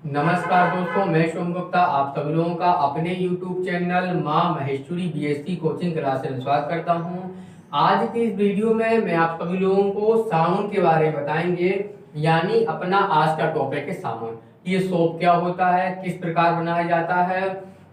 नमस्कार दोस्तों, मैं शुभम गुप्ता आप सभी लोगों का अपने YouTube चैनल माँ महेश्वरी बीएससी कोचिंग क्लास में स्वागत करता हूँ। आज की इस वीडियो में मैं आप सभी लोगों को साबुन के बारे में बताएंगे। यानी अपना आज का टॉपिक है साबुन। ये सोप क्या होता है, किस प्रकार बनाया जाता है,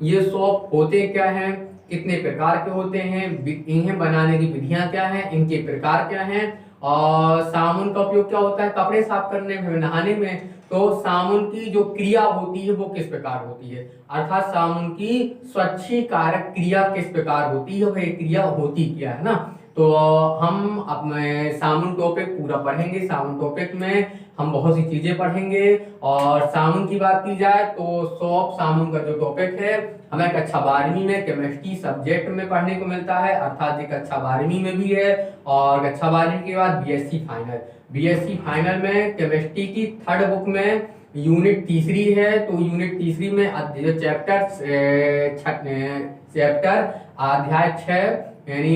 ये सोप होते क्या हैं, कितने प्रकार के होते हैं, इन्हें बनाने की विधियां क्या हैं, इनके प्रकार क्या हैं, और साबुन का उपयोग क्या होता है कपड़े साफ करने में, नहाने में। तो साबुन की जो क्रिया होती है वो किस प्रकार होती है, अर्थात साबुन की स्वच्छीकारक क्रिया किस प्रकार होती है, वह क्रिया होती क्या है ना। तो हम अपने साबुन टॉपिक पूरा पढ़ेंगे। साबुन टॉपिक में हम बहुत सी चीजें पढ़ेंगे। और साबुन की बात की जाए तो सोप साबुन का जो टॉपिक है हमें कक्षा 12वीं में केमिस्ट्री सब्जेक्ट में पढ़ने को मिलता है, अर्थात ये कक्षा 12वीं में भी है। और कक्षा 12वीं के बाद बीएससी फाइनल में केमिस्ट्री की थर्ड बुक में यूनिट तीसरी है। तो यूनिट तीसरी में जो चैप्टर अध्याय 6 यानी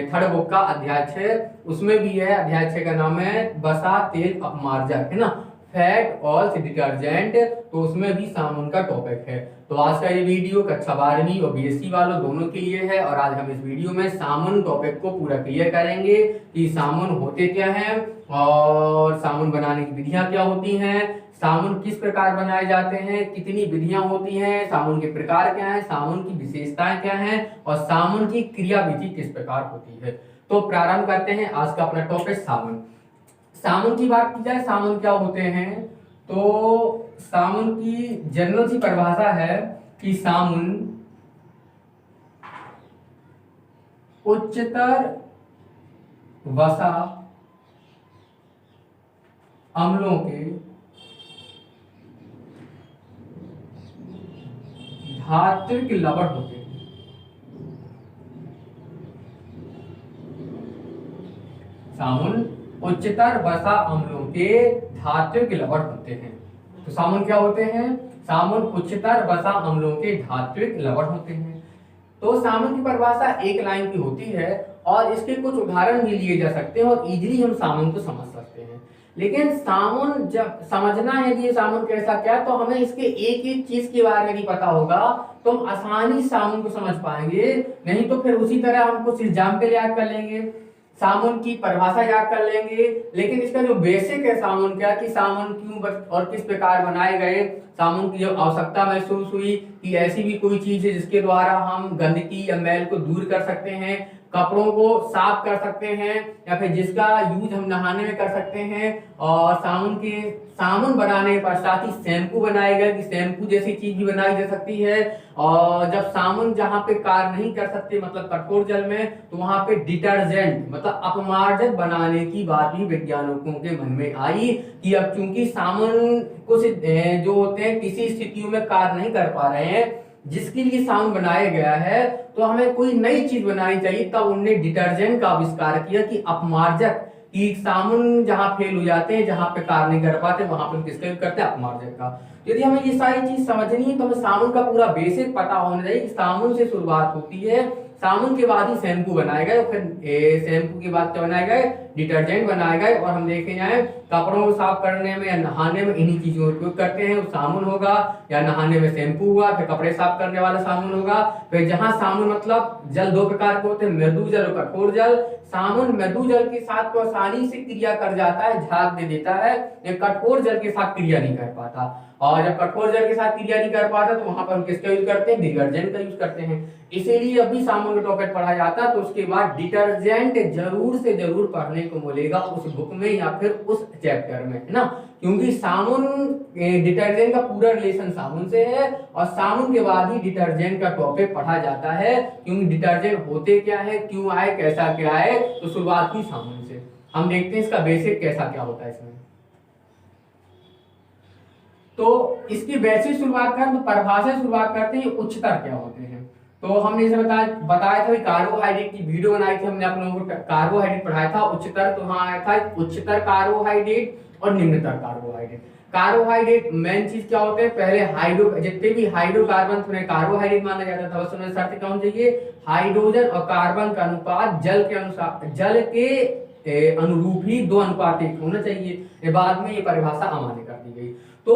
थर्ड बुक का अध्याय 6 उसमें भी है। अध्याय 6 का नाम है वसा तेल अपमार्जक, है ना, फैट ऑयल्स डिटर्जेंट। तो उसमें भी साबुन का टॉपिक है। तो आज का ये वीडियो कक्षा 12वीं और बीएससी वालों दोनों के लिए है। और आज हम इस वीडियो में साबुन टॉपिक को पूरा क्लियर करेंगे कि साबुन होते क्या हैं और साबुन बनाने की विधियां क्या होती हैं, साबुन किस प्रकार बनाए जाते हैं, कितनी विधियां होती हैं, साबुन के प्रकार क्या हैं, साबुन की विशेषताएं क्या हैं और साबुन की क्रिया विधि किस प्रकार होती है। तो प्रारंभ करते हैं आज का अपना टॉपिक साबुन। साबुन की बात की जाए, साबुन क्या होते हैं, तो साबुन की जनरल सी परिभाषा है कि साबुन उच्चतर वसा अम्लों के धात्विक लवण होते हैं। साबुन उच्चतर वसा अम्लों के धात्विक लवण होते हैं। तो साबुन क्या होते हैं, साबुन उच्चतर वसा अम्लों के धात्विक लवण होते हैं। तो साबुन की परिभाषा एक लाइन की होती है और इसके कुछ उदाहरण भी लिए जा सकते हैं और इजीली हम साबुन को समझ सकते हैं। लेकिन साबुन जब समझना है कि ये साबुन कैसा क्या, तो हमें इसके एक एक चीज के बारे में नहीं पता होगा तो हम आसानी से साबुन को समझ पाएंगे। नहीं तो फिर उसी तरह हम कुछ एग्जाम्पल याद कर लेंगे, साबुन की परिभाषा याद कर लेंगे, लेकिन इसका जो बेसिक है साबुन क्या, कि साबुन क्यों और किस प्रकार बनाए गए, साबुन की जो आवश्यकता महसूस हुई कि ऐसी भी कोई चीज है जिसके द्वारा हम गंदगी या मैल को दूर कर सकते हैं, कपड़ों को साफ कर सकते हैं, या फिर जिसका यूज हम नहाने में कर सकते हैं। और साबुन बनाने पर साथ ही शैम्पू बनाए गए कि शैम्पू जैसी चीज भी बनाई जा सकती है। और जब साबुन जहां पे कार्य नहीं कर सकते मतलब कठोर जल में, तो वहां पे डिटर्जेंट मतलब अपमार्जक बनाने की बात भी वैज्ञानिकों के मन में आई कि अब चूंकि साबुन कुछ जो होते हैं किसी स्थितियों में कार्य नहीं कर पा रहे हैं जिसके लिए साबुन बनाया गया है, तो हमें कोई नई चीज बनानी चाहिए। तब उन्होंने डिटर्जेंट का आविष्कार किया कि अपमार्जक, कि साबुन जहां फेल हो जाते हैं, जहां पे कार्य नहीं कर पाते, वहां पे किसका यूज करते हैं, अपमार्जक का। यदि हमें ये सारी चीज समझनी है तो हमें साबुन का पूरा बेसिक पता होना चाहिए कि साबुन से शुरुआत होती है, साबुन के बाद ही शैम्पू बनाए गए, फिर शैम्पू के बाद क्या बनाए गए, डिटर्जेंट बनाए गए। और हम देखे जाए कपड़ों को साफ करने में या नहाने में इन्हीं चीजों का उपयोग करते हैं, साबुन होगा, या नहाने में शैम्पू हुआ, फिर कपड़े साफ करने वाला साबुन होगा। फिर जहां साबुन मतलब जल दो प्रकार के होते हैं, मृदु जल और कठोर जल। साबुन मृदु जल के साथ तो आसानी से क्रिया कर जाता है, झाग दे देता है, या कठोर जल के साथ क्रिया नहीं कर पाता। और जब कठोर जल के साथ क्रिया नहीं कर पाता तो वहां पर हम किसका यूज करते हैं, डिटर्जेंट का यूज करते हैं। इसीलिए अभी साबुन का टॉपिक पढ़ा जाता तो उसके बाद डिटर्जेंट जरूर से जरूर पढ़ने को मिलेगा उस बुक में या फिर उस चैप्टर में, है ना। क्योंकि साबुन डिटर्जेंट का पूरा रिलेशन साबुन से है और साबुन के बाद ही डिटर्जेंट का टॉपिक पढ़ा जाता है। क्योंकि डिटर्जेंट होते क्या है, क्यों आए, कैसा क्या है, तो शुरुआत ही साबुन से। हम देखते हैं इसका बेसिक कैसा क्या होता है इसमें। तो इसकी बेसिक शुरुआत करें तो परिभाषा से शुरुआत करते हैं, उच्चतर क्या होते हैं। तो हमने इसे बताया था कार्बोहाइड्रेट की वीडियो बनाई थी हमने, आप लोगों को कार्बोहाइड्रेट पढ़ाया था उच्चतर। तो वहां आया था उच्चतर कार्बोहाइड्रेट और निम्नतर कार्बोहाइड्रेट। कार्बोहाइड्रेट मेन चीज क्या होते हैं, पहले जितने भी हाइड्रोकार्बन उन्हें कार्बोहाइड्रेट माना जाता था, बस उन्हें शर्त कौन चाहिए, हाइड्रोजन और कार्बन का अनुपात जल के अनुरूप ही 2:1 होना चाहिए। बाद में ये परिभाषा अमान्य कर दी गई। तो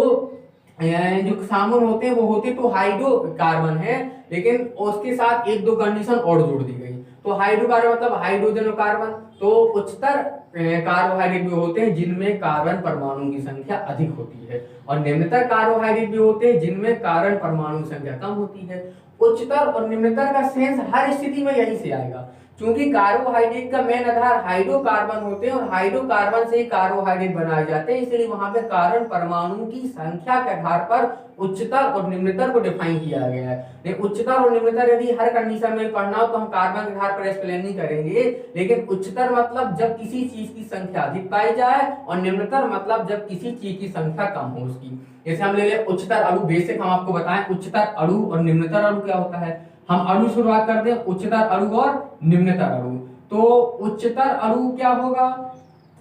जो सामुन होते हैं वो होते तो हाइड्रोकार्बन है, लेकिन उसके साथ एक दो कंडीशन और जोड़ दी गई। तो हाइड्रोकार्बन मतलब हाइड्रोजन और कार्बन। तो उच्चतर कार्बोहाइड्रेट भी होते हैं जिनमें कार्बन परमाणु की संख्या अधिक होती है, और निम्नतर कार्बोहाइड्रेट भी होते हैं जिनमें कार्बन परमाणु की संख्या कम होती है। उच्चतर और निम्नतर का सेंस हर स्थिति में यही से आएगा, क्योंकि कार्बोहाइड्रेट का मेन आधार हाइड्रोकार्बन होते हैं और हाइड्रोकार्बन से ही कार्बोहाइड्रेट बनाए जाते हैं, इसलिए वहां पे कार्बन परमाणु की संख्या के आधार पर उच्चतर और निम्नतर को डिफाइन किया गया है। लेकिन उच्चतर और निम्नतर यदि हर कंडीशन में पढ़ना हो तो हम कार्बन के आधार पर एक्सप्लेन नहीं करेंगे, लेकिन उच्चतर मतलब जब किसी चीज की संख्या अधिक पाई जाए, और निम्नतर मतलब जब किसी चीज की संख्या कम हो उसकी। जैसे हम ले लें उच्चतर अणु, बेसिक हम आपको बताएं उच्चतर अणु और निम्नतर अणु क्या होता है। हम अणु शुरुआत करते हैं, उच्चतर अणु और निम्नतर अणु। तो उच्चतर अणु क्या होगा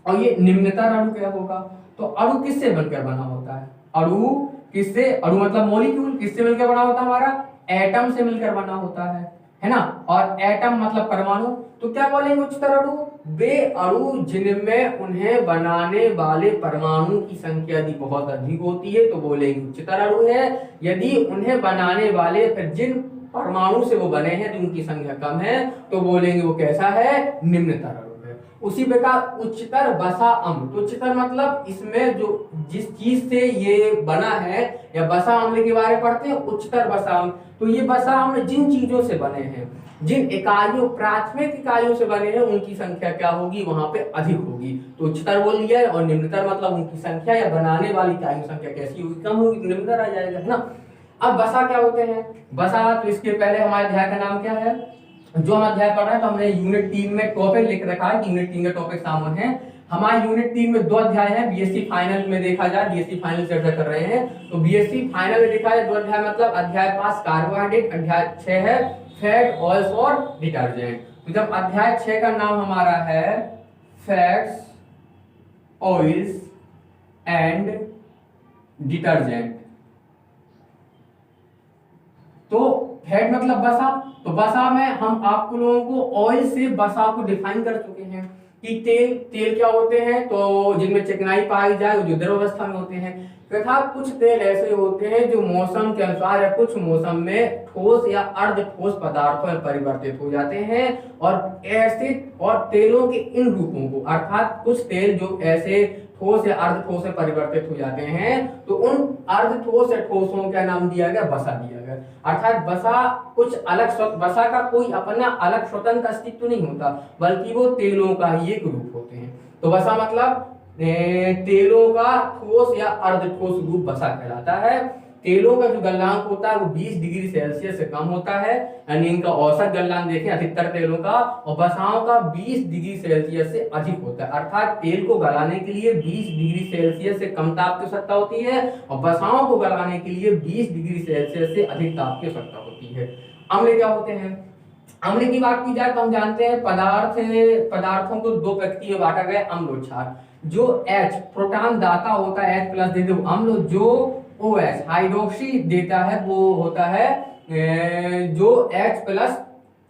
और ये निम्नतर अणु क्या होगा। तो अणु किससे बनकर बना होता है, अणु किससे, अणु मतलब मॉलिक्यूल, किससे मिलकर बना होता है हमारा, एटम से मिलकर बना होता है ना। और एटम मतलब परमाणु। तो क्या बोलेंगे उच्चतर अणु, वे अणु जिनमें उन्हें बनाने वाले परमाणु की संख्या यदि बहुत अधिक होती है तो बोलेंगे उच्चतर अणु है। यदि उन्हें बनाने वाले फिर जिन परमाणु से वो बने हैं तो उनकी संख्या कम है तो बोलेंगे वो कैसा है, निम्नतर अणु है। उसी प्रकार उच्चतर वसा अम्ल। तो उच्चतर मतलब इसमें जो जिस चीज से ये बना है, या वसा अम्ल के बारे में पढ़ते हैं उच्चतर वसा अम्ल। तो ये वसा अम्ल जिन चीजों से बने हैं, जिन इकाइयों प्राथमिक इकाइयों से बने हैं, उनकी संख्या क्या होगी, वहां पे अधिक होगी। तो उच्चतर बोल दिया है, और निम्नतर मतलब उनकी संख्या या बनाने वाली इकाइयों की संख्या कैसी होगी, कम होगी, निम्नतर आ जाएगा, है ना। अब वसा क्या होते हैं, वसा, तो इसके पहले हमारे अध्याय का नाम क्या है, जो हम अध्याय पढ़ रहे हैं तो हमने यूनिट 3 में टॉपिक लिख रखा है कि यूनिट 3 का टॉपिक सामुन है। हमारे यूनिट 3 में 2 अध्याय हैं, बीएससी फाइनल में देखा जाए, बीएससी फाइनल चर्चा कर रहे हैं, तो बीएससी फाइनल में देखा जाए 2 अध्याय मतलब अध्याय 5 कार्बोहाइड्रेट, अध्याय 6 है फैट, ऑयल्स और डिटर्जेंट। तो जब अध्याय 6 का नाम हमारा है फैट्स, ऑयल्स एंड डिटर्जेंट, तो फैट मतलब वसा। तो वसा में हम आपको लोगों को ऑयल से वसा को डिफाइन कर चुके हैं कि तेल क्या होते हैं, तो जिनमें चिकनाई पाई जाए वो जो द्रव अवस्था में होते हैं, तथा कुछ तेल ऐसे होते हैं जो मौसम के अनुसार या कुछ मौसम में ठोस या अर्ध ठोस पदार्थों में परिवर्तित हो जाते हैं। और ऐसे और तेलों के इन रूपों को, अर्थात कुछ तेल जो ऐसे ठोस या अर्ध ठोस में परिवर्तित हो जाते हैं, तो उन अर्ध ठोस या ठोसों का नाम दिया गया वसा दिया गया। अर्थात वसा कुछ अलग, वसा का कोई अपना अलग स्वतंत्र अस्तित्व नहीं होता, बल्कि वो तेलों का ही एक रूप होते हैं। तो वसा मतलब तेलों का ठोस या अर्ध ठोस रूप वसा कहलाता है। तेलों का जो गलनांक होता है वो 20 डिग्री सेल्सियस से कम होता है, यानी इनका औसत गलनांक देखें अधिकतर तेलों का, और वसाओं का 20 डिग्री सेल्सियस से अधिक होता है। अर्थात तेल को गलाने के लिए 20 डिग्री सेल्सियस से कम ताप की आवश्यकता होती है, और वसाओं को गलाने के लिए 20 डिग्री सेल्सियस से अधिक ताप की आवश्यकता होती है। अम्ल क्या होते हैं, अम्ल की बात की जाए तो हम जानते हैं पदार्थों को 2 व्यक्ति में बांटा गया, अम्ल और क्षार। जो H प्रोटॉन दाता होता है, H प्लस देते वो अम्ल, जो OH हाइड्रोक्सी देता है वो होता है, जो H प्लस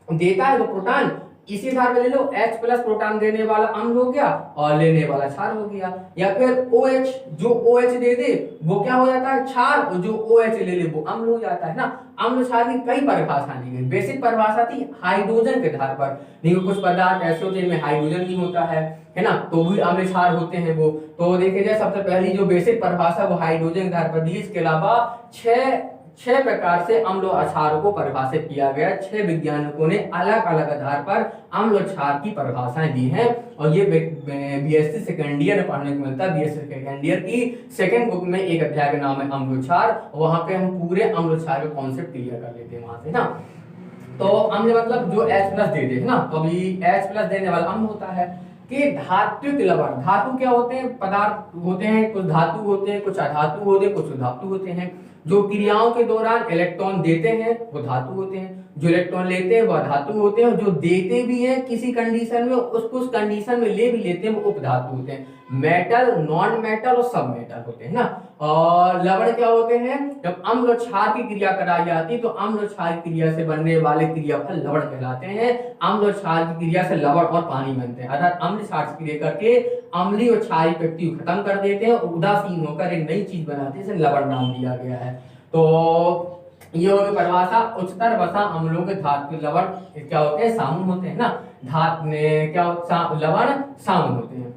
देता है वो प्रोटॉन, इसी आधार पे ले लो H प्लस प्रोटॉन देने वाला अम्ल हो गया और लेने वाला क्षार हो गया। या फिर OH, जो OH दे दे वो क्या हो जाता है क्षार, और जो OH ले ले वो अम्ल हो जाता है ना। अम्ल क्षार की कई परिभाषा दी गई। बेसिक परिभाषा थी हाइड्रोजन के आधार पर, नहीं कुछ पदार्थ ऐसे होते हैं जिनमें हाइड्रोजन नहीं होता है ना, तो भी अम्ल क्षार होते हैं वो। तो देखे जाए सबसे पहली जो बेसिक परिभाषा वो हाइड्रोजन के आधार पर दी। इसके अलावा छह प्रकार से अम्ल और क्षार को परिभाषित किया गया। 6 वैज्ञानिकों ने अलग अलग आधार पर अम्ल और क्षार की परिभाषाएं दी हैं, और ये बीएससी सेकेंड ईयर में पढ़ने को मिलता है। बीएससी सेकेंड ईयर की सेकंड बुक में एक अध्याय का नाम है अम्ल और क्षार, वहां पे हम पूरे अम्ल और क्षार का कॉन्सेप्ट क्लियर कर लेते हैं वहां से ना। तो अम्ल मतलब जो H प्लस दे दे ना, तो अभी H प्लस देने वाला अम्ल होता है। कि धात्विक लवण, धातु क्या होते हैं, पदार्थ होते हैं, कुछ धातु होते हैं, कुछ अधातु होते हैं, कुछ धातु होते हैं। जो क्रियाओं के दौरान इलेक्ट्रॉन देते हैं वो धातु होते हैं, जो इलेक्ट्रॉन लेते हैं वह धातु होते हैं, जो देते भी हैं किसी कंडीशन में उसको उस कंडीशन में ले भी लेते हैं वो उपधातु होते हैं। मेटल, नॉन मेटल और सब मेटल होते हैं ना। और लवण क्या होते हैं, जब अम्ल और क्षार की क्रिया कराई जाती है तो अम्ल और क्षार की क्रिया से बनने वाले क्रियाफल लवण कहलाते हैं। अम्ल और क्षार की क्रिया से लवण और पानी बनते हैं, अर्थात अम्ल क्षार की क्रिया करके अम्लीय और क्षारीय प्रकृति को खत्म कर देते हैं और उदासीन होकर एक नई चीज बनाते हैं, इसे लवण नाम दिया गया है। तो ये होगी परिभाषा। उच्चतर वसा अम्लों के धातु लवण क्या होते हैं, सामुन होते हैं ना। धात में क्या लवण सामुन होते हैं।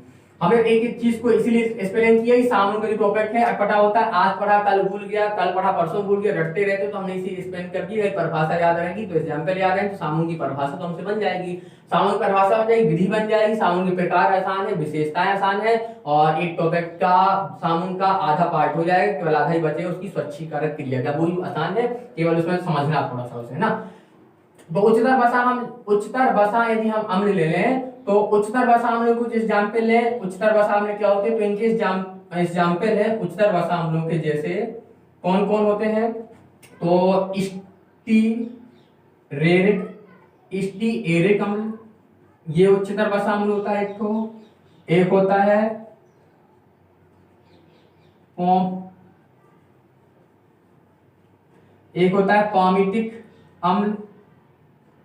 हमने एक एक चीज को इसीलिए एक्सप्लेन किया कि सामुन का जो टॉपिक है अटपटा होता है, आज पढ़ा कल भूल गया, कल पढ़ा परसों भूल गया, रटते रहते तो हमने इसी एक्सप्लेन कर दी। परिभाषा याद रहेगी तो एग्जाम्पल याद रहेंगे तो सामुन की परिभाषा तो हमसे बन जाएगी। सामुन की परिभाषा बन जाएगी, विधि बन जाएगी, सामुन के प्रकार आसान है, विशेषताएं आसान है, और एक टॉपिक का सामुन का आधा पार्ट हो जाएगा, केवल आधा ही बचेगा उसकी स्वच्छीकारक क्रिया का, वो भी आसान है, केवल उसमें समझना थोड़ा सा उसे ना। तो उच्चतर वसा यदि हम अम्ल ले लें तो उच्चतर वसा अम्लों को एग्जाम्पल लें, उच्चतर वसा अम्ल क्या होते हैं, तो इनके एग्जाम्पल है उच्चतर वसा अम्लों के जैसे कौन कौन होते हैं, तो स्टीएरिक अम्ल, ये उच्चतर वसा अम्ल होता है एक तो। एक होता है पॉमिटिक अम्ल,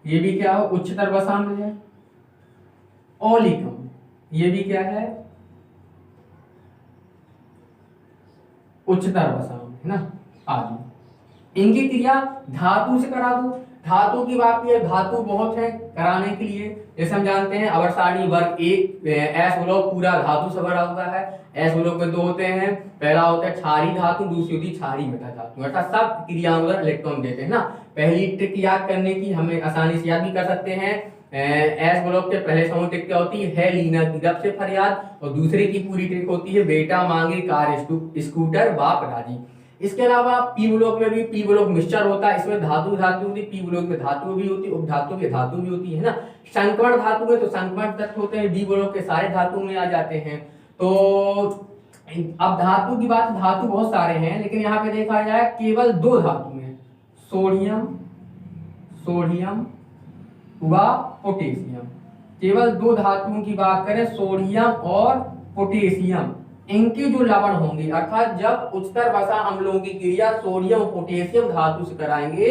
ये भी क्या है, उच्चतर वसा अम्ल है। ओलिक अम्ल, ये भी क्या है, उच्चतर वसा अम्ल है ना आदि। इनकी क्रिया धातु से करा दो। धातु की बात की है, धातु बहुत है कराने के लिए, जैसे हम जानते हैं अवर सारणी वर्ग एक एस ब्लॉक पूरा धातु से भरा हुआ है। एस ब्लॉक में दो होते हैं, पहला होता है क्षारीय धातु, दूसरी होती है क्षारीय मेटा धातु, अर्थात सब क्रियाओं में इलेक्ट्रॉन देते हैं ना। पहली ट्रिक याद करने की हमें आसानी से याद भी कर सकते हैं, एस ब्लॉक के पहले समूह ट्रिक क्या होती है, लीना की रब से फरियाद, और दूसरे की पूरी ट्रिक होती है बेटा मांगे कार स्कूटर बाप राजी। इसके अलावा पी ब्लॉक में भी पी ब्लॉक मिक्सचर होता है, इसमें धातु होती है, पी ब्लॉक में धातु भी होती है, उपधातु की धातु भी होती है ना। संक्रमण धातु में तो संक्रमण तत्व होते हैं, डी ब्लॉक के सारे धातु में आ जाते हैं। तो अब धातु की बात, धातु बहुत सारे हैं लेकिन यहाँ पे देखा जाए केवल दो धातु में, सोडियम व पोटेशियम, केवल दो धातुओं की बात करें, सोडियम और पोटेशियम, इनके जो लवण होंगे, अर्थात जब उच्चतर वसा अम्लों की क्रिया सोडियम और पोटेशियम धातु से कराएंगे,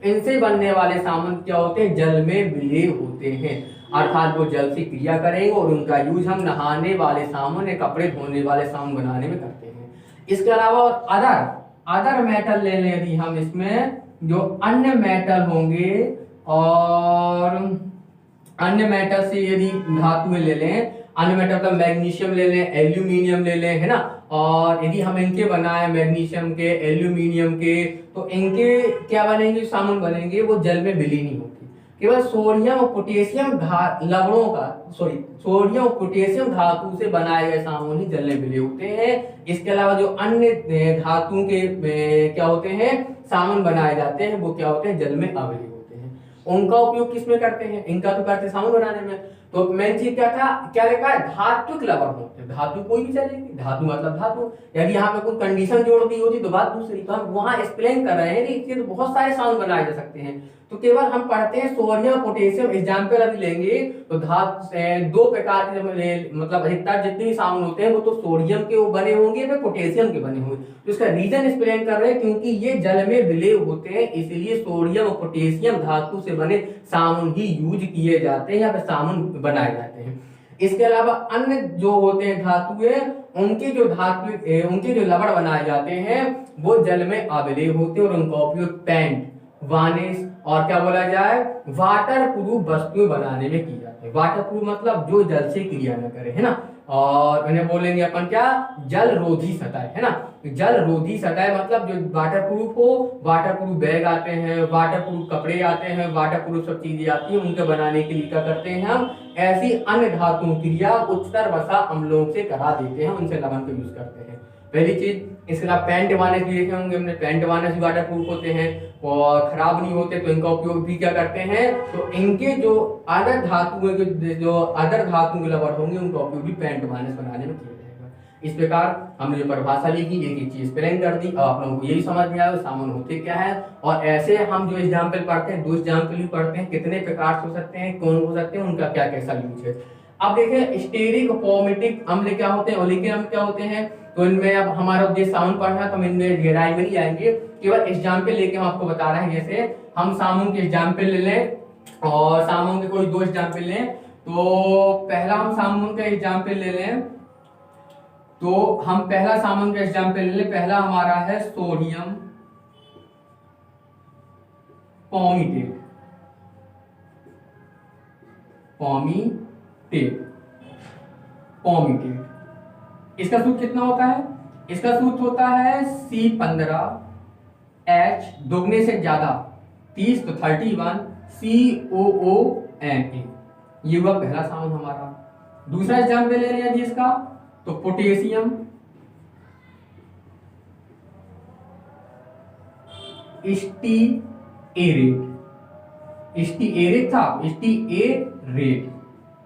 इनसे बनने वाले सामन क्या होते हैं, जल में विलीन होते हैं, अर्थात वो जल से क्रिया करेंगे और उनका यूज हम नहाने वाले साबुन या कपड़े धोने वाले साबुन बनाने में करते हैं। इसके अलावा अदर मेटल ले लें यदि हम, इसमें जो अन्य मेटल होंगे और अन्य मेटल से यदि धातुएं ले लें, अन्य मेटल का मैग्नीशियम ले लें, एल्यूमिनियम ले लें, है ना, और यदि हम इनके बनाए मैग्नीशियम के, एल्यूमिनियम के, तो इनके क्या बनेंगे, साबुन बनेंगे, वो जल में विलीन नहीं होती। केवल सोडियम और पोटेशियम लवणों का सोडियम और पोटेशियम धातु से बनाए गए साबुन ही जल में विलीन होते हैं। इसके अलावा जो अन्य धातुओं के क्या होते हैं साबुन बनाए जाते हैं, वो क्या होते हैं, जल में अविलीन होते हैं। उनका उपयोग किसमें करते हैं, इनका तो करते हैं साबुन बनाने में। तो मेन चीज क्या था, क्या लिखा है, धात्विक लवण होते हैं। धातु कोई भी चलेगी, धातु मतलब धातु, यदि यहाँ पे कोई कंडीशन जोड़ दी होती तो बात दूसरी। तो हम वहां एक्सप्लेन कर रहे हैं कि इसके तो बहुत सारे साउंड बनाए जा सकते हैं, तो केवल हम पढ़ते हैं सोडियम पोटेशियम। एग्जाम्पल अभी लेंगे तो दो प्रकार के मतलब अधिकतर जितने भी साउंड होते हैं वो तो सोडियम के बने होंगे वे पोटेशियम के बने होंगे। तो इसका रीजन एक्सप्लेन कर रहे हैं क्योंकि ये जल में विलीन होते हैं, इसलिए सोडियम और पोटेशियम धातु से बने साबुन ही यूज किए जाते हैं या फिर साबुन बनाए जाते हैं। इसके अलावा अन्य जो होते हैं धातुएं, उनके जो लवण बनाए जाते हैं वो जल में अविलीन होते हैं और उनका उपयोग पेंट, वार्निश और क्या बोला जाए वाटर प्रूफ वस्तुएं बनाने में की जाती है। वाटर प्रूफ मतलब जो जल से क्रिया न करे, है ना, और उन्हें बोलेंगे अपन क्या, जल रोधी सतह, है ना। जल रोधी सतह मतलब जो वाटर प्रूफ हो, वाटर प्रूफ बैग आते हैं, वाटर प्रूफ कपड़े आते हैं, वाटर प्रूफ सब चीजें आती हैं, उनके बनाने के लिए क्या करते हैं हम, ऐसी अन्य धातुओं क्रिया उच्चतर वसा अम्लों से करा देते हैं, उनसे लवण को यूज करते हैं। पहली चीज। इसके अलावा पेंट वार्निश भी देखे होंगे हमने, पेंट वार्निश भी वाटर प्रूफ होते हैं और खराब नहीं होते, तो इनका उपयोग भी क्या करते हैं, तो इनके जो अदर धातुओं के लवण होंगे उनका उपयोग भी पेंट वार्निश बनाने में किया जाएगा। इस प्रकार हमने जो परिभाषा लिखी एक एक चीज एक्सप्लेन कर दी, अब आप लोगों को यही समझ में आया साबुन होते क्या है। और ऐसे हम जो एग्जाम्पल पढ़ते हैं, 2 एग्जाम्पल भी पढ़ते हैं, कितने प्रकार से हो सकते हैं, कौन हो सकते हैं, उनका क्या कैसा यूज है। अब देखें स्टेरिक पॉमिटिक अम्ल क्या होते हैं, ओलिक अम्ल क्या होते हैं, तो इनमें अब हमारा उद्देश्य साबुन पढ़ना है तो हम इनमें गहराई में नहीं आएंगे, केवल एग्जाम्पल लेके हम आपको बता रहे हैं। जैसे हम साबुन के एग्जाम्पल ले लें और साबुन के कोई 2 एग्जाम्पल लें, तो पहला हम साबुन का एग्जाम्पल ले लें तो हम पहला सामुन का एग्जाम्पल ले लें। पहला हमारा है सोडियम पॉमिटेट। पॉमिटेट इसका सूत्र कितना होता है? इसका सूत्र होता है C15H दोगुने से ज्यादा 30 तो 31 COONA। ये हुआ पहला साउंड हमारा। दूसरा एग्जाम्पल ले लिया जी इसका, तो पोटेशियम स्टीएरेट। स्टीएरेट था, स्टीएरेट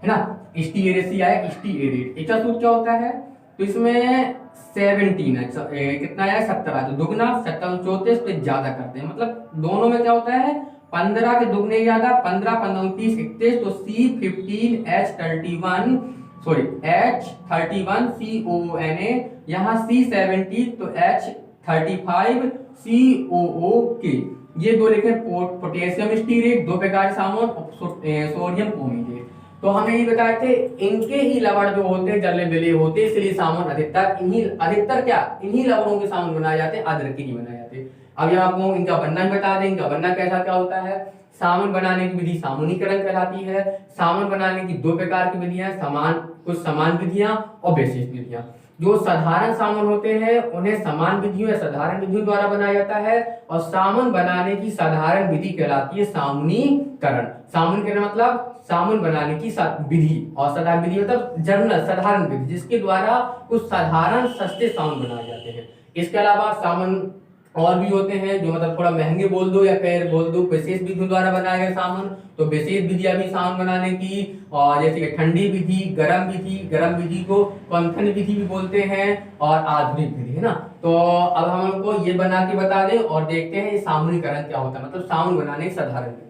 है ना, स्टीएरेट से आया स्टीएरेट। इसका सूत्र क्या होता है? तो इसमें 17 है, कितना है 17, तो दुगना 17 34 पे ज्यादा करते हैं, मतलब दोनों में क्या होता है 15 के दुगने ज्यादा, 15 15 29 31, तो C15H31 सॉरी H31 COONA, यहाँ C17 तो H35 COOK। ये दो लिखे पोटेशियम स्टीरेट, दो प्रकार के सामुन, सोडियम पॉमिटेट। तो हमें ये बताए थे इनके ही लवण जो होते हैं जले बिले होते हैं, इसलिए सामुन अधिकतर क्या इन्हीं लवणों के सामुन बनाए जाते हैं, अदरक के नहीं बनाए जाते। अब ये आपको इनका बनना ही बता दें। इनका बनना कैसा क्या होता है? सामुन बनाने की विधि सामुनीकरण कहलाती है। सामुन बनाने की दो प्रकार की विधियां, कुछ समान विधियां और विशेष विधियां। जो साधारण सामुन होते हैं उन्हें समान विधियों या साधारण विधियों द्वारा बनाया जाता है, और सामुन बनाने की साधारण विधि कहलाती है सामुनीकरण। सामुनीकरण मतलब सामुन बनाने की विधि, और साधारण विधि मतलब जनरल साधारण विधि, जिसके द्वारा कुछ साधारण सस्ते सामुन बनाए जाते हैं। इसके अलावा सामुन और भी होते हैं जो मतलब थोड़ा महंगे बोल दो या फिर बोल दो विशेष विधि द्वारा बनाए गए सामुन। तो विशेष विधियां भी सामुन बनाने की, और जैसे कि ठंडी विधि, गर्म विधि को कंथन विधि भी बोलते हैं, और आधुनिक विधि, है ना। तो अब हम लोग को ये बना के बता दें और देखते हैं ये सामुनीकरण क्या होता है, मतलब सामुन बनाने की साधारण विधि।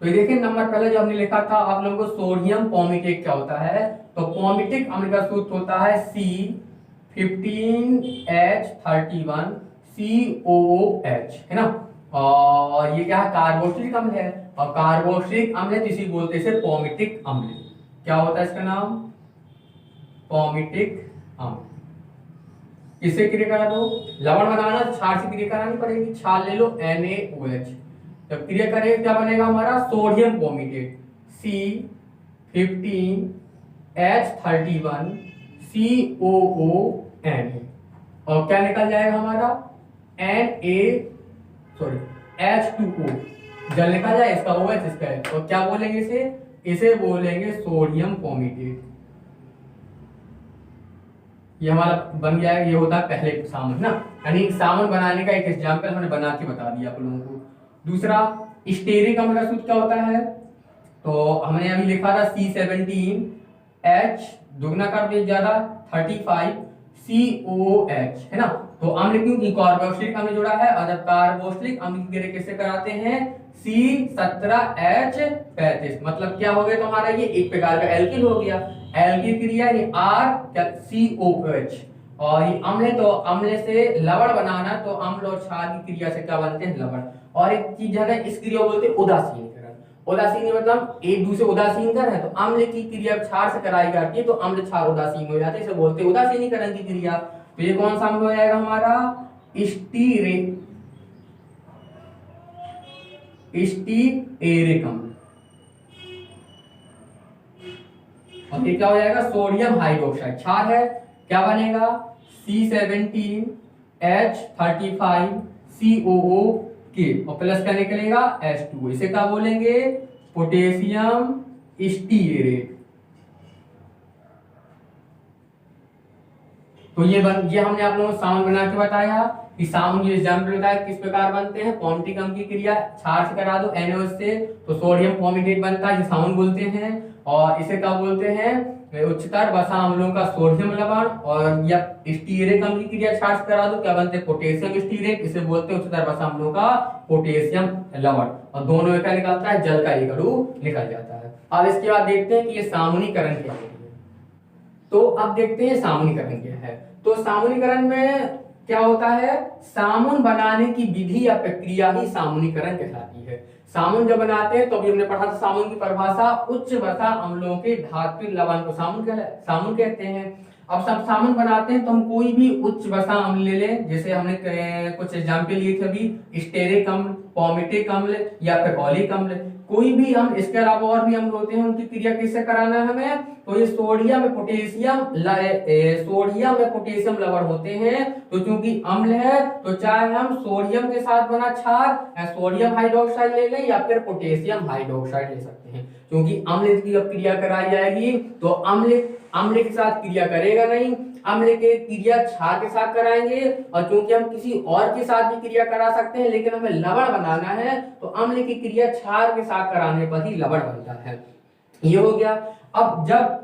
तो ये देखिए नंबर पहले जो हमने लिखा था आप लोगों को सोडियम पॉमिटेट क्या होता है, तो पॉमिटिक अम्ल का सूत्र होता है C15H31 COOH, है ना। और ये क्या है? कार्बोक्सिलिक अम्ल है, और कार्बोक्सिलिक अम्ल है तो इसी बोलते हैं पॉमिटिक अम्ल। क्या होता है इसका नाम? पॉमिटिक अम्ल। किससे क्रिया करा दो? लवण बनाना क्षार से क्रिया करानी पड़ेगी, क्षार ले लो NaOH। जब क्रिया करेंगे क्या बनेगा हमारा? सोडियम पॉमिटेट C15H31 COONA, और क्या निकल जाएगा हमारा? H2O, जल निकल जाए, इसका OH इसका है, और क्या बोलेंगे इसे बोलेंगे सोडियम पॉमिटेट। ये हमारा बन गया है। ये होता है पहले सामुन ना, यानी सामुन बनाने का एक एग्जांपल हमने बना के बता दिया आप लोगों को। दूसरा स्टीयरिक अम्ल का सूत्र क्या होता है? तो हमने अभी लिखा था C17H दुगना कर दे ज्यादा 35 COOH, है ना। तो अम्ल क्योंकि कार्बोक्सिलिक अम्ल जुड़ा है, और जब कार्बोक्सिलिक अम्ल की क्रिया किससे कराते हैं? C17H35, मतलब क्या हो गया तुम्हारा? ये एक प्रकार का एल्किल हो गया। एल्किल क्रिया ये COOH, और ये अम्ल है तो अम्ल से लवण बनाना, तो अम्ल और क्षार की क्रिया से क्या बनते हैं? लवण। और एक चीज है इस क्रिया बोलते हैं उदासीनीकरण। उदासीन मतलब एक दूसरे उदासीन कर है, तो अम्ल की क्रिया क्षार से कराई जाती है तो अम्ल क्षार उदासीन हो जाते हैं, इसे बोलते हैं उदासीनीकरण की क्रिया। तो ये कौन सा अम्ल हो जाएगा हमारा? स्टीयरेट अम्ल। और ये क्या हो जाएगा? सोडियम हाइड्रोक्साइड, क्षार है, क्या बनेगा? C17H35 COOK, और प्लस क्या निकलेगा? H2O। इसे क्या बोलेंगे? Potassium stearate. तो ये हमने आप लोगों को सामुन बना के बताया कि सामुन ये एग्जाम्पल बताया किस प्रकार बनते हैं। पॉमिटिक अम्ल की क्रिया क्षार से करा दो NaOH से, तो सोडियम पॉमिटेट बनता है, ये सामुन बोलते हैं। और इसे क्या बोलते हैं? उच्चतर वसा अम्लों का सोडियम लवण। और या स्टीयरिक अम्ल की क्रिया क्षार से करा दो, क्या बनते हैं? पोटेशियम स्टीयरेट, इसे बोलते हैं उच्चतर वसा अम्लों का पोटेशियम लवण। और दोनों में क्या निकलता है? जल का एक अणु निकल जाता है। अब इसके बाद देखते हैं कि ये सामुनीकरण क्या है। तो अब देखते हैं सामुनीकरण क्या है। तो सामुनीकरण में क्या होता है? सामुन बनाने की विधि या प्रक्रिया ही सामुनीकरण कहलाती है। सामुन जब बनाते हैं तो अभी हमने पढ़ा था सामुन की परिभाषा, उच्च वसा अम्लों के धात्विक लवण को सामुन कहते हैं। अब सब सामान बनाते हैं तो हम कोई भी उच्च वसा अम्ल ले लें, जैसे हमने कुछ एग्जाम्पल लिए थे अभी, स्टेरिक अम्ल, पॉमिटिक अम्ल या फिर ऑलिक अम्ल, कोई भी अम्ल। इसके अलावा और भी अम्ल होते हैं, उनकी क्रिया किससे कराना है हमें, तो ये सोडियम में पोटेशियम लवण होते हैं। तो चूंकि अम्ल है तो चाहे हम सोडियम के साथ बना क्षार या सोडियम हाइड्रोक्साइड ले लें या फिर पोटेशियम हाइड्रोक्साइड ले सकते हैं। क्योंकि अम्ल की जब क्रिया कराई जाएगी तो अम्ल के साथ क्रिया करेगा नहीं, अम्ल के क्रिया क्षार के साथ कराएंगे। और क्योंकि हम किसी और के साथ भी क्रिया करा सकते हैं लेकिन हमें लवण बनाना है तो अम्ल की क्रिया क्षार के साथ कराने पर ही लवण बनता है। ये हो गया। अब जब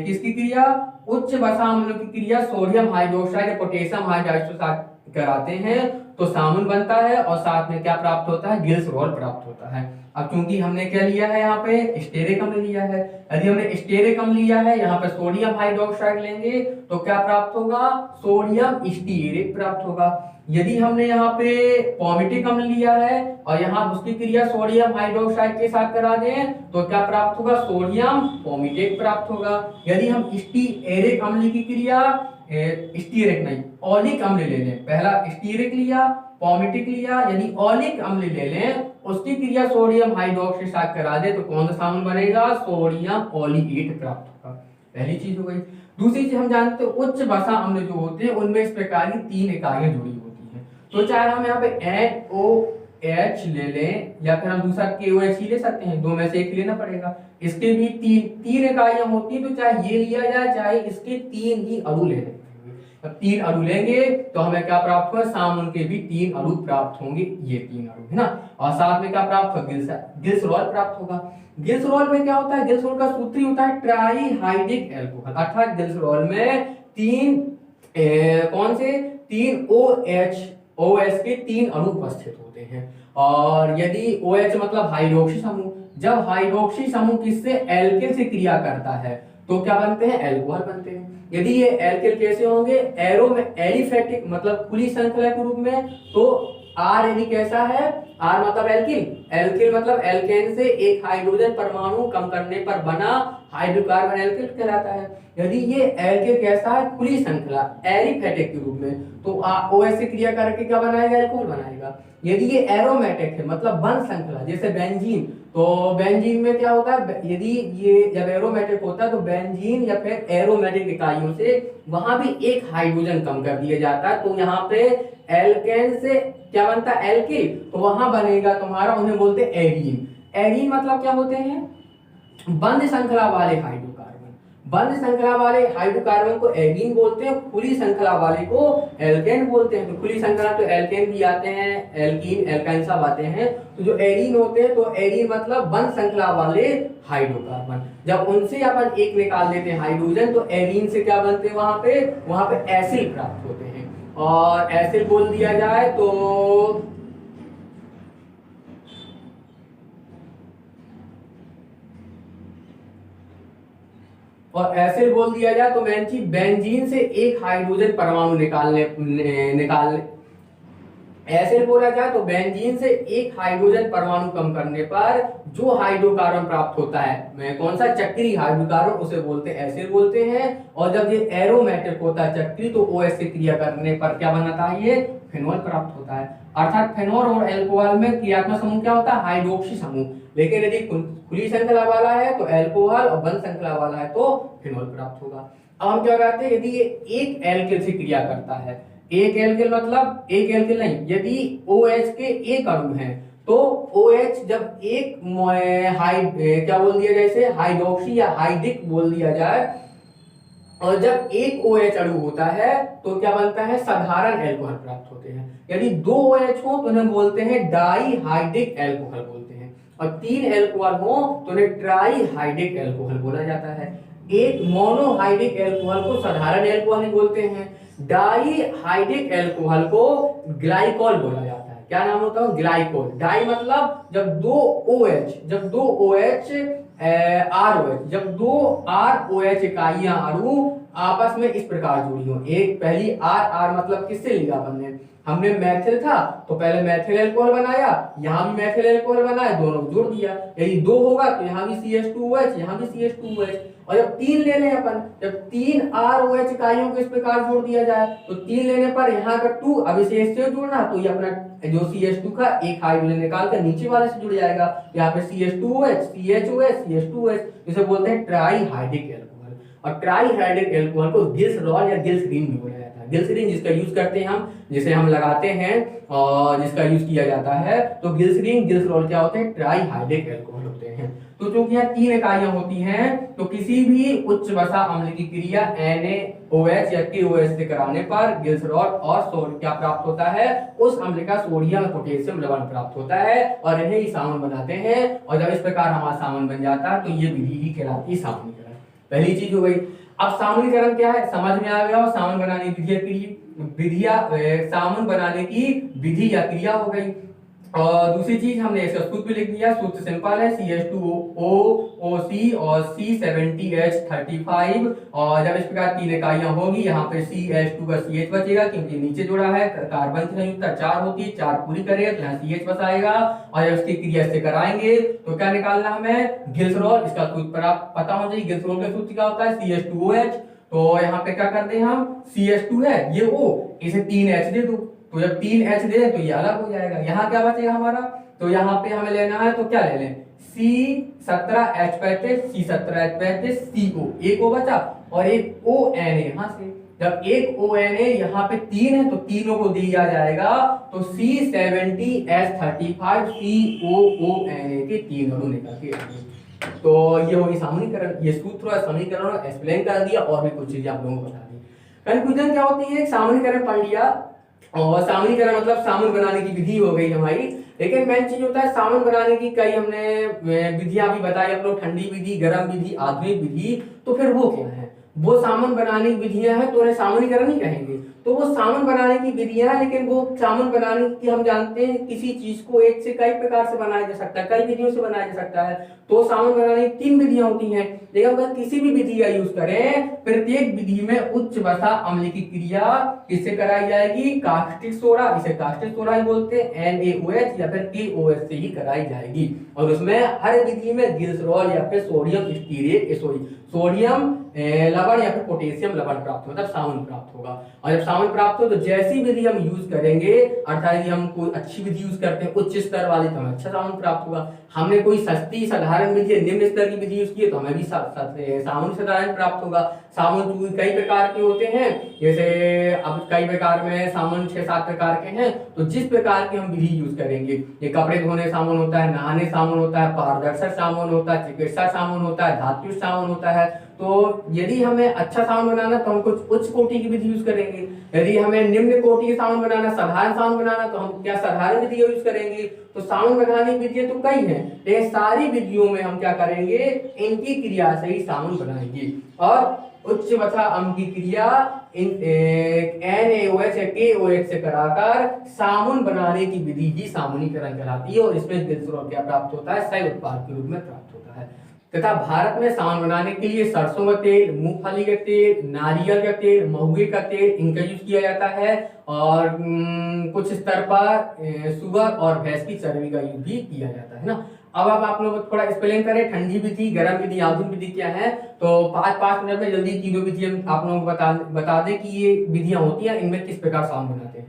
किसकी क्रिया, उच्च वसा अम्लों की क्रिया सोडियम हाइड्रोक्साइड या पोटेशियम हाइड्रोक्साइड के साथ कराते हैं तो साबुन बनता है और साथ में क्या प्राप्त होता है, ग्लिसरॉल प्राप्त होता है। अब चूंकि हमने क्या लिया है, यहाँ पे स्टेरिक अम्ल लिया है, यदि हमने स्टेरिक अम्ल लिया है, यहाँ पे सोडियम हाइड्रोक्साइड लेंगे तो क्या प्राप्त होगा, सोडियम स्टीयरिक प्राप्त होगा। यदि हमने यहाँ पे पॉमिटिक अम्ल लिया है और यहाँ उसकी क्रिया सोडियम हाइड्रोक्साइड के साथ करा दें तो क्या प्राप्त होगा, सोडियम पॉमिटेट प्राप्त होगा। यदि हम स्टीयरिक अम्ल की क्रिया स्टीयरिक नहीं ऑलिक अम्ल ले लें, पहला स्टीयरिक लिया, पॉमिटिक लिया, यदि ऑलिक अम्ल ले लें उसकी क्रिया सोडियम हाइड्रोक्साइड के साथ करा दे तो कौन सा साबुन बनेगा, सोडियम ऑलिएट प्राप्त होगा। पहली चीज हो गई। दूसरी चीज हम जानते हैं उच्च वसा अम्ल जो होते हैं उनमें इस प्रकार की 3 इकाइयां जुड़ी होती हैं। तो चाहे हम यहाँ पे NOH ले लें या फिर हम दूसरा KOH ही ले सकते हैं, दो में से एक लेना पड़ेगा। इसके भी तीन इकाइयां होती हैं तो चाहे ये लिया जाए चाहे इसके 3 ही अणु ले लें। अब 3 अणु लेंगे तो हमें क्या प्राप्त होगा, साबुन के भी 3 अणु प्राप्त होंगे, ये 3 अणु है ना। और साथ में क्या प्राप्त होगा, ग्लिसरॉल प्राप्त होगा। ग्लिसरॉल में क्या होता है, ग्लिसरॉल का सूत्र ही होता है ट्राईहाइड्रिक अल्कोहल, अर्थात ग्लिसरॉल में 3 कौन से 3 OH के 3 अणु उपस्थित होते हैं। और यदि OH मतलब हाइड्रोक्सी समूह, जब हाइड्रोक्सी समूह किससे, एल्किल से क्रिया करता है तो क्या बनते हैं, एल्कोहल बनते हैं। यदि ये एल्किल कैसे होंगे, एलिफेटिक मतलब खुली श्रृंखला के रूप में, तो R यदि कैसा है, R मतलब एल्किल मतलब एल्केन से एक हाइड्रोजन परमाणु कम करने पर बना हाइड्रोकार्बन एल्किल कहलाता है। यदि ये एल्किल कैसा है, खुली श्रृंखला एलिफेटिक के रूप में, तो OH से क्रिया करके क्या बनाएगा, एल्कोहल बनाएगा। यदि ये एरोमेटिक है मतलब बंद श्रृंखला, जैसे बेंजीन, तो बेंजीन में क्या होता है, यदि ये जब एरोमेटिक होता है तो बेंजीन या फिर एरोमेटिक इकाइयों से वहां भी एक हाइड्रोजन कम कर दिया जाता है, तो यहाँ पे एल्केन से क्या बनता है, एल्किल, तो वहां बनेगा तुम्हारा, उन्हें बोलते हैं एरीन। एरीन मतलब क्या होते हैं, बंद श्रृंखला वाले हाइड्रोकार्बन। बंद श्रृंखला वाले हाइड्रोकार्बन को एरीन बोलते हैं, खुली श्रृंखला वाले को एल्केन बोलते हैं। तो खुली श्रृंखला तो एल्केन भी आते हैं, एल्कीन एल्काइन सब आते हैं। तो जो एरीन होते हैं तो एरीन मतलब बंद श्रृंखला वाले हाइड्रोकार्बन, जब उनसे अपन एक निकाल देते हैं हाइड्रोजन तो एरीन से क्या बनते हैं, वहां पे एसिड प्राप्त होते हैं। और एसिड बोल दिया जाए तो मेन चीज बेंजीन से एक हाइड्रोजन परमाणु निकालने एसिड बोला जाए तो बेंजीन से एक हाइड्रोजन परमाणु कम करने पर जो हाइड्रोकार्बन प्राप्त होता है, कौन सा, चक्रीय हाइड्रोकार्बन, उसे बोलते हैं एसिड बोलते हैं। और जब ये एरोमेटिक होता है चक्रीय तो OH से क्रिया करने पर क्या बनता है, ये फेनॉल प्राप्त होता है। अर्थात फेनॉल और अल्कोहल में क्रियात्मक समूह क्या होता है, हाइड्रोक्सी समूह। लेकिन यदि खुली श्रृंखला वाला है तो अल्कोहल और बंद श्रृंखला वाला है तो फेनॉल प्राप्त होगा। अब हम क्या कहते हैं, यदि ये एक एल्किल से क्रिया करता है, एक एल्किल मतलब एक एल्किल नहीं, यदि OH के एक अणु हैं तो OH जब एक क्या बोल दिया जाए, जैसे हाइड्रोक्सी या हाइड्रिक बोल दिया जाए, और जब एक OH अणु होता है तो क्या बनता है, साधारण एल्कोहल प्राप्त होते हैं। यदि 2 OH हो तो उन्हें बोलते हैं डाईहाइड्रिक एल्कोहल बोलते हैं, और 3 एल्कोहल हो तो उन्हें ट्राईहाइड्रिक एल्कोहल बोला जाता है। एक मोनोहाइड्रिक एल्कोहल को साधारण एल्कोहल नहीं बोलते हैं, डाईहाइड्रिक एल्कोहल को ग्लाइकोल बोला जाता है। क्या नाम होता है, ग्लाइकोल। डाई मतलब जब दो ROH इकाइयां अणु आपस में इस प्रकार जुड़ी हो। एक पहली R मतलब किससे लिया हमने मैथिल था तो पहले मैथिल एल्कोहल बनाया, यहाँ भी मैथिल एल्कोहल बनाया, दोनों जोड़ दिया। यदि 2 होगा तो यहाँ भी CH2OH, यहाँ भी CH2OH। और जब 3 ले लें अपन, जब 3 ROH इकाइयों को इस प्रकार जोड़ दिया जाए तो 3 लेने पर यहाँ का 2, अब इसे इससे जोड़ना तो ये अपना जो CH2 का एक हाइड्रोजन निकाल कर नीचे वाले से जुड़ जाएगा, यहाँ पे CH2OH CHOH CH2OH, इसे बोलते हैं ट्राईहाइड्रिक एल्कोहल। और ट्राईहाइड्रिक एल्कोहल को ग्लिसरॉल या ग्लिसरीन भी बोला जाता है। ग्लिसरीन जिसका यूज करते हैं हम, जिसे हम लगाते हैं और जिसका यूज किया जाता है, तो ग्लिसरीन ग्लिसरॉल क्या होते हैं, ट्राईहाइड्रिक एल्कोहल होते हैं। तो क्योंकि यहाँ 3 इकाइयां होती हैं तो किसी भी उच्च वसा अम्ल की क्रिया NaOH या KOH से कराने पर ग्लिसरॉल और सोडियम क्या प्राप्त होता है, उस अम्ल का सोडियम पोटेशियम लवण प्राप्त होता है और इन्हें ही साबुन बनाते हैं। और जब इस प्रकार हमारा साबुन बन जाता है तो ये विधि ही कहलाती है साबुनीकरण। पहली चीज हो गई। अब साबुनीकरण क्या है समझ में आ गया, और साबुन बनाने की साबुन बनाने की विधि या क्रिया हो गई। और दूसरी चीज हमने इसका सूत्र भी लिख दिया, सूत्र सिंपल है CH2OOC और C70H35। और जब इस प्रकार 3 इकाइयां होगी, यहाँ पे CH2 का CH बचेगा क्योंकि नीचे जुड़ा है, कार्बन की संयुक्ता 4 होती है, 4 पूरी करेगा तो यहाँ CH बसाएगा। और जब इसकी क्रिया से कराएंगे तो क्या निकालना हमें, ग्लिसरॉल। इसका सूत्र पर आप पता हो जाए, ग्लिसरॉल का सूत्र क्या होता है, CH2OH। तो यहाँ पे क्या करते हैं हम, CH2 है ये O, इसे 3H दे दो, तो जब 3H दे तो ये अलग हो जाएगा। यहाँ क्या बचेगा हमारा, तो यहाँ पे हमें लेना है तो क्या ले लें, C17H35 C17H35 CO, एक O बचा और एक ONA। यहाँ से जब एक ONA यहाँ पे 3 है तो तीनों को दिया जाएगा, तो C70H35 COONA के 3 अणु निकल के आएंगे। तो ये होगी सामान्यीकरण। ये सूत्र और समीकरण एक्सप्लेन कर दिया और भी कुछ चीजें आप लोगों को बता दी। कंक्लूजन क्या होती है, सामान्यीकरण पढ़ लिया और सामान्यीकरण मतलब साबुन बनाने की विधि हो गई हमारी। लेकिन मेन चीज होता है साबुन बनाने की कई हमने विधियां भी बताई आप लोग, ठंडी विधि, गर्म विधि, आधुनिक विधि। तो फिर वो क्या है, वो साबुन बनाने की विधियां हैं तो उन्हें सामान्यीकरण ही कहेंगे। तो वो साबुन बनाने की विधियां, लेकिन वो साबुन बनाने की हम जानते हैं किसी चीज को एक से कई प्रकार से बनाया जा सकता है, कई विधियों से बनाया जा सकता है। तो साबुन बनाने की 3 विधियां होती हैं। लेकिन अगर किसी भी विधि का यूज करें, प्रत्येक विधि में उच्च वसा अम्ल की क्रिया किससे कराई जाएगी, कास्टिक सोडा, इसे कास्टिक सोडा ही बोलते हैं, NaOH या फिर KOH से ही कराई जाएगी। और उसमें हर विधि में ग्लिसरॉल या फिर सोडियम स्टीरेट सोडियम लवण या फिर पोटेशियम लवण प्राप्त होगा, तब साबुन प्राप्त होगा। और जब साबुन प्राप्त हो तो जैसी विधि हम यूज करेंगे, अर्थात यदि हम कोई अच्छी विधि यूज करते हैं उच्च स्तर वाली, तो हमें अच्छा साबुन प्राप्त होगा। हमने कोई सस्ती साधारण विधि निम्न स्तर की विधि यूज की तो हमें भी साबुन साधारण प्राप्त होगा। साबुन कई प्रकार के होते हैं, जैसे अब कई प्रकार में साबुन 6-7 प्रकार के हैं। तो जिस प्रकार की हम विधि यूज करेंगे, ये कपड़े धोने साबुन होता है, नहाने साबुन होता है, पारदर्शक साबुन होता है, चिकित्सा साबुन होता है, धातु साबुन होता है। तो यदि हमें अच्छा साबुन बनाना तो हम कुछ उच्च कोटि की विधि यूज करेंगे। यदि हमें निम्न कोटि के साबुन बनाना, साधारण साबुन बनाना, तो हम क्या साधारण विधि यूज करेंगे। तो साबुन बनाने की विधियां तो कई हैं, लेकिन सारी विधियों में हम क्या करेंगे, इनकी क्रिया से ही साबुन बनाएंगे। और उच्च वसा अम्ल की क्रिया NaOH या KOH से कराकर साबुन बनाने की विधि ही साबुनीकरण कहलाती है। और इसमें ग्लिसरॉल क्या प्राप्त होता है, सह उत्पाद के रूप में प्राप्त होता है। तथा भारत में साबुन बनाने के लिए सरसों का तेल, मूंगफली का तेल, नारियल का तेल, महुए का तेल, इनका यूज किया जाता है। और कुछ स्तर पर सुअर और भैंस की चर्बी का यूज भी किया जाता है ना। अब आप लोग थोड़ा एक्सप्लेन करें, ठंडी विधि, गर्म विधि, आधुनिक विधि क्या है। तो 5-5 मिनट में जल्दी तीनों विधि आप लोगों को बता दें कि ये विधियां होती हैं, इनमें किस प्रकार साबुन बनाते हैं।